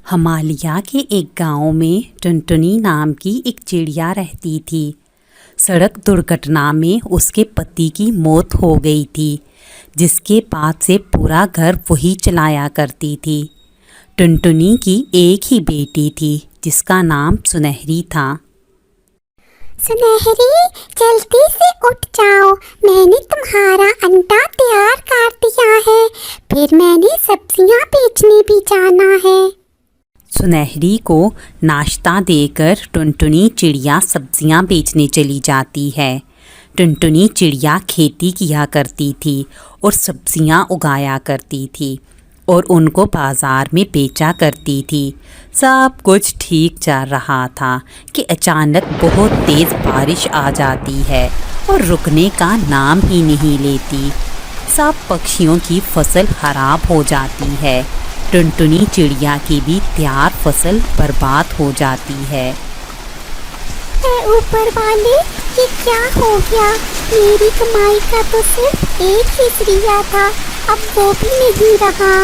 हिमालय के एक गांव में टुनटुनी नाम की एक चिड़िया रहती थी। सड़क दुर्घटना में उसके पति की मौत हो गई थी, जिसके बाद से पूरा घर वही चलाया करती थी। टुनटुनी की एक ही बेटी थी, जिसका नाम सुनहरी था। सुनहरी, जल्दी से उठ जाओ, मैंने तुम्हारा अंडा तैयार कर दिया है। फिर मैंने सब्जियां बेचने भी जाना है। सुनहरी को नाश्ता देकर टुनटुनी चिड़िया सब्जियां बेचने चली जाती है। टुनटुनी चिड़िया खेती किया करती थी और सब्जियां उगाया करती थी और उनको बाज़ार में बेचा करती थी। सब कुछ ठीक चल रहा था कि अचानक बहुत तेज़ बारिश आ जाती है और रुकने का नाम ही नहीं लेती। सब पक्षियों की फसल खराब हो जाती है। टुनटुनी चिड़िया की भी तैयार फसल बर्बाद हो जाती है। ऊपर वाले, ये क्या हो गया? मेरी कमाई का तो सिर्फ एक ही जरिया था, अब वो भी नहीं रहा।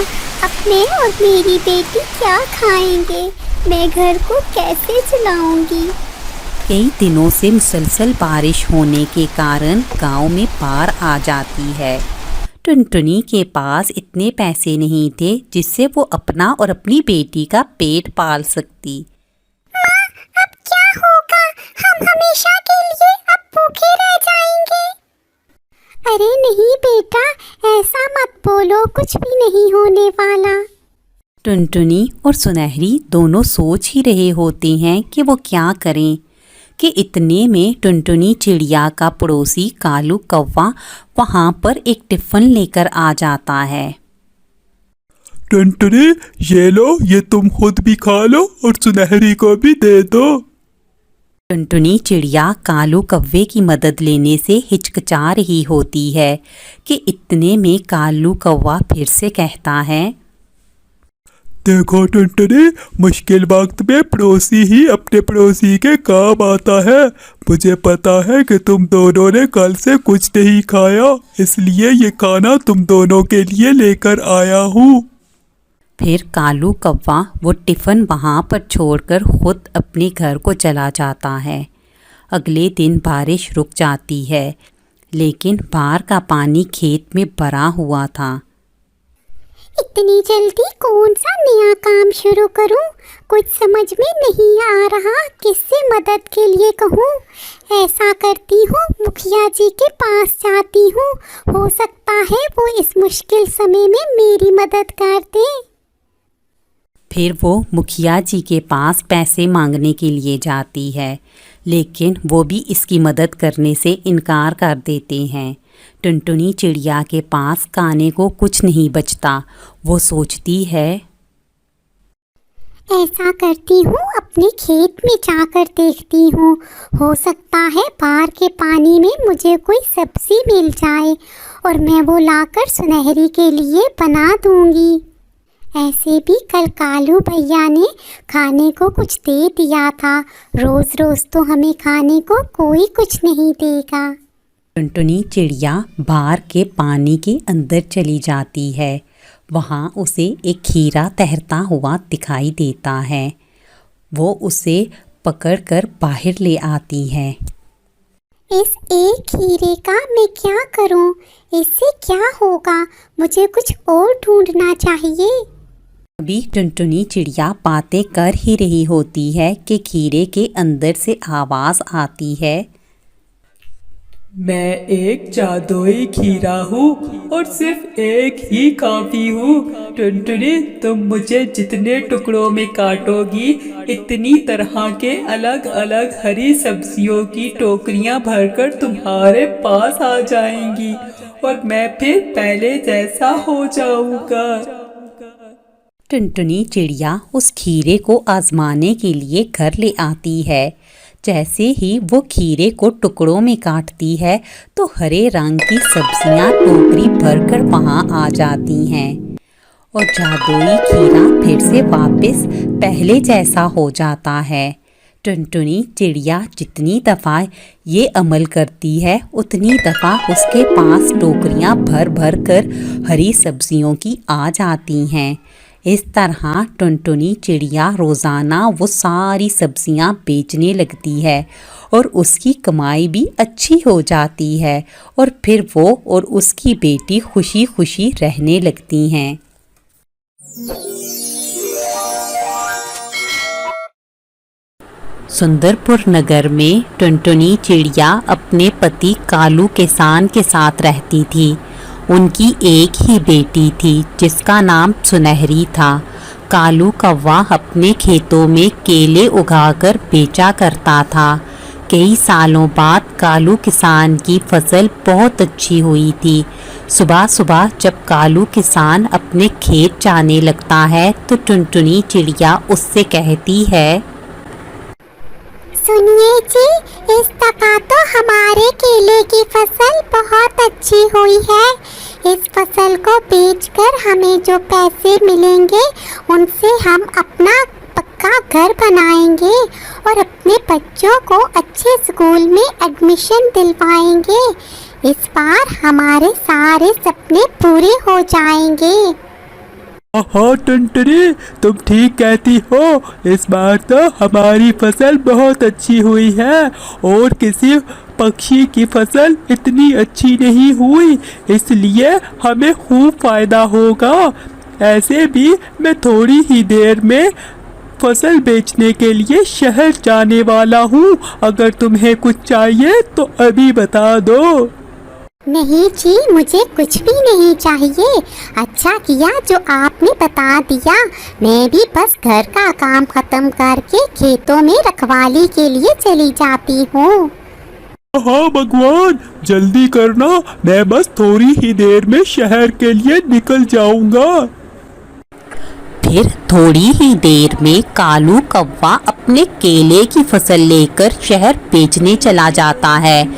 अब मैं और मेरी बेटी क्या खाएंगे? मैं घर को कैसे चलाऊंगी? कई दिनों से मुसलसल बारिश होने के कारण गांव में बाढ़ आ जाती है। टुनटुनी के पास इतने पैसे नहीं थे जिससे वो अपना और अपनी बेटी का पेट पाल सकती। माँ, अब क्या होगा? हम हमेशा के लिए अब भूखे रह जाएंगे। अरे नहीं बेटा, ऐसा मत बोलो, कुछ भी नहीं होने वाला। टुनटुनी और सुनहरी दोनों सोच ही रहे होते हैं कि वो क्या करें कि इतने में टुनटुनी चिड़िया का पड़ोसी कालू कौवा वहाँ पर एक टिफ़िन लेकर आ जाता है। टुनटुनी, ये लो, ये तुम खुद भी खा लो और सुनहरी को भी दे दो। टुनटुनी चिड़िया कालू कौवे की मदद लेने से हिचकिचा रही होती है कि इतने में कालू कौवा फिर से कहता है, देखो टुनटुनी, मुश्किल वक्त में पड़ोसी ही अपने पड़ोसी के काम आता है। मुझे पता है कि तुम दोनों ने कल से कुछ नहीं खाया, इसलिए ये खाना तुम दोनों के लिए लेकर आया हूँ। फिर कालू कौवा वो टिफ़िन वहाँ पर छोड़कर खुद अपने घर को चला जाता है। अगले दिन बारिश रुक जाती है, लेकिन बाहर का पानी खेत में भरा हुआ था। इतनी जल्दी कौन सा नया काम शुरू करूं? कुछ समझ में नहीं आ रहा, किससे मदद के लिए कहूं? ऐसा करती हूँ, मुखिया जी के पास जाती हूँ, हो सकता है वो इस मुश्किल समय में मेरी मदद कर दें। फिर वो मुखिया जी के पास पैसे मांगने के लिए जाती है, लेकिन वो भी इसकी मदद करने से इनकार कर देते हैं। टुनटुनी चिड़िया के पास खाने को कुछ नहीं बचता। वो सोचती है, ऐसा करती हूँ, अपने खेत में जाकर देखती हूँ, हो सकता है बाहर के पानी में मुझे कोई सब्जी मिल जाए और मैं वो लाकर सुनहरी के लिए बना दूँगी। ऐसे भी कल कालू भैया ने खाने को कुछ दे दिया था, रोज़ रोज़ तो हमें खाने को कोई कुछ नहीं देगा। टुनटुनी चिड़िया बाहर के पानी के अंदर चली जाती है। वहाँ उसे एक खीरा तैरता हुआ दिखाई देता है। वो उसे पकड़कर बाहर ले आती है। इस एक खीरे का मैं क्या करूं? इससे क्या होगा? मुझे कुछ और ढूंढना चाहिए। अभी टुनटुनी चिड़िया बातें कर ही रही होती है कि खीरे के अंदर से आवाज़ आती है, मैं एक जादुई खीरा हूँ और सिर्फ एक ही काफ़ी हूँ। टुनटुनी, तुम मुझे जितने टुकड़ों में काटोगी, इतनी तरह के अलग अलग हरी सब्जियों की टोकरियाँ भरकर तुम्हारे पास आ जाएंगी और मैं फिर पहले जैसा हो जाऊँगा। टुनटुनी चिड़िया उस खीरे को आजमाने के लिए घर ले आती है। जैसे ही वो खीरे को टुकड़ों में काटती है तो हरे रंग की सब्जियां टोकरी भरकर वहां आ जाती हैं और जादुई खीरा फिर से वापस पहले जैसा हो जाता है। टुनटुनी चिड़िया जितनी दफ़ा ये अमल करती है उतनी दफ़ा उसके पास टोकरियाँ भर भर कर हरी सब्जियों की आ जाती हैं। इस तरह टुनटुनी चिड़िया रोज़ाना वो सारी सब्जियां बेचने लगती है और उसकी कमाई भी अच्छी हो जाती है और फिर वो और उसकी बेटी खुशी खुशी रहने लगती हैं। सुंदरपुर नगर में टुनटुनी चिड़िया अपने पति कालू किसान के साथ रहती थी। उनकी एक ही बेटी थी जिसका नाम सुनहरी था। कालू कौवा अपने खेतों में केले उगाकर बेचा करता था। कई सालों बाद कालू किसान की फसल बहुत अच्छी हुई थी। सुबह सुबह जब कालू किसान अपने खेत जाने लगता है तो टुनटुनी चिड़िया उससे कहती है, सुनिए जी, इस दफा तो हमारे केले की फसल बहुत अच्छी हुई है। इस फसल को बेचकर हमें जो पैसे मिलेंगे उनसे हम अपना पक्का घर बनाएंगे और अपने बच्चों को अच्छे स्कूल में एडमिशन दिलवाएंगे। इस बार हमारे सारे सपने पूरे हो जाएंगे। हाँ टुनटुनी, तुम ठीक कहती हो। इस बार तो हमारी फसल बहुत अच्छी हुई है और किसी पक्षी की फसल इतनी अच्छी नहीं हुई, इसलिए हमें खूब फायदा होगा। ऐसे भी मैं थोड़ी ही देर में फसल बेचने के लिए शहर जाने वाला हूँ। अगर तुम्हें कुछ चाहिए तो अभी बता दो। नहीं जी, मुझे कुछ भी नहीं चाहिए। अच्छा किया जो आपने बता दिया। मैं भी बस घर का काम खत्म करके खेतों में रखवाली के लिए चली जाती हूँ। हाँ भगवान, जल्दी करना, मैं बस थोड़ी ही देर में शहर के लिए निकल जाऊंगा। फिर थोड़ी ही देर में कालू कौवा अपने केले की फसल लेकर शहर बेचने चला जाता है।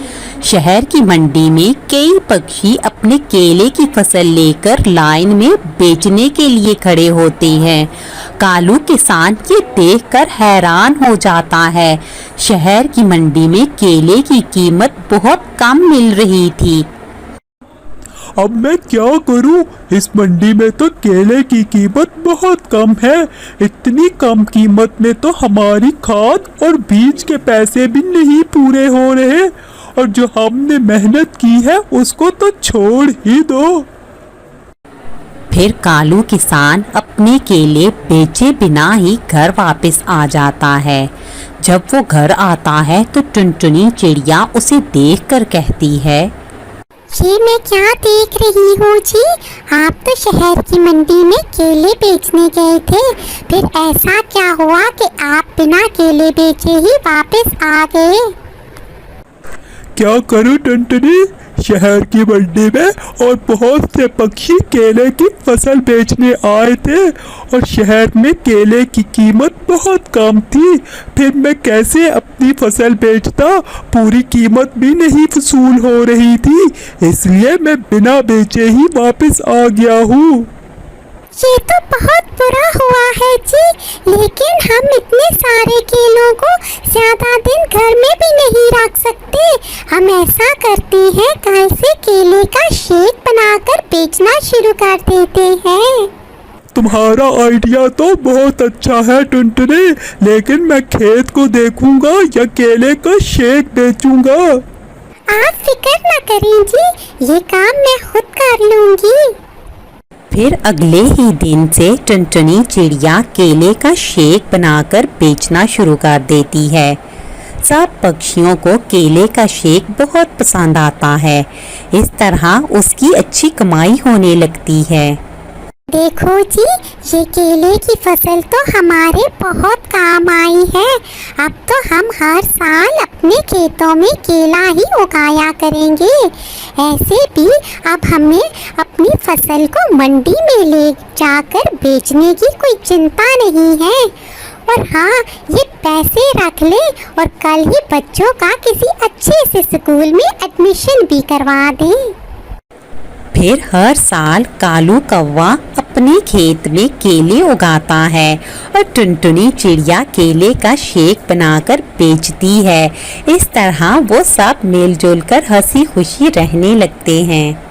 शहर की मंडी में कई पक्षी अपने केले की फसल लेकर लाइन में बेचने के लिए खड़े होते हैं। कालू किसान ये देखकर हैरान हो जाता है। शहर की मंडी में केले की कीमत बहुत कम मिल रही थी। अब मैं क्या करूं? इस मंडी में तो केले की कीमत बहुत कम है। इतनी कम कीमत में तो हमारी खाद और बीज के पैसे भी नहीं पूरे हो रहे और जो हमने मेहनत की है उसको तो छोड़ ही दो। फिर कालू किसान अपने केले बेचे बिना ही घर वापस आ जाता है। जब वो घर आता है तो टुनटुनी चिड़िया उसे देखकर कहती है, ये मैं क्या देख रही हूँ जी? आप तो शहर की मंडी में केले बेचने गए थे, फिर ऐसा क्या हुआ कि आप बिना केले बेचे ही वापस आ गए? क्या करूं टुनटुनी, शहर की मंडी में और बहुत से पक्षी केले की फसल बेचने आए थे और शहर में केले की कीमत बहुत कम थी। फिर मैं कैसे अपनी फसल बेचता? पूरी कीमत भी नहीं वसूल हो रही थी, इसलिए मैं बिना बेचे ही वापस आ गया हूँ। ये तो बहुत बुरा हुआ है जी, लेकिन हम इतने सारे केलों को ज्यादा दिन घर में भी नहीं रख सकते। हम ऐसा करते हैं, कल से केले का शेक बनाकर बेचना शुरू कर देते हैं। तुम्हारा आइडिया तो बहुत अच्छा है टुनटुनी, लेकिन मैं खेत को देखूंगा या केले का शेक बेचूंगा। आप फिक्र न करें जी, ये काम मैं खुद कर लूंगी। फिर अगले ही दिन से टुनटुनी चिड़िया केले का शेक बनाकर बेचना शुरू कर देती है। सब पक्षियों को केले का शेक बहुत पसंद आता है। इस तरह उसकी अच्छी कमाई होने लगती है। देखो जी, ये केले की फसल तो हमारे बहुत काम आई है। अब तो हम हर साल अपने खेतों में केला ही उगाया करेंगे। ऐसे भी अब हमें अपनी फसल को मंडी में ले जाकर बेचने की कोई चिंता नहीं है। और हाँ, ये पैसे रख ले और कल ही बच्चों का किसी अच्छे से स्कूल में एडमिशन भी करवा दें। फिर हर साल कालू कौवा अपने खेत में केले उगाता है और टुनटुनी चिड़िया केले का शेक बनाकर बेचती है। इस तरह वो सब मिलजुल कर हंसी खुशी रहने लगते हैं।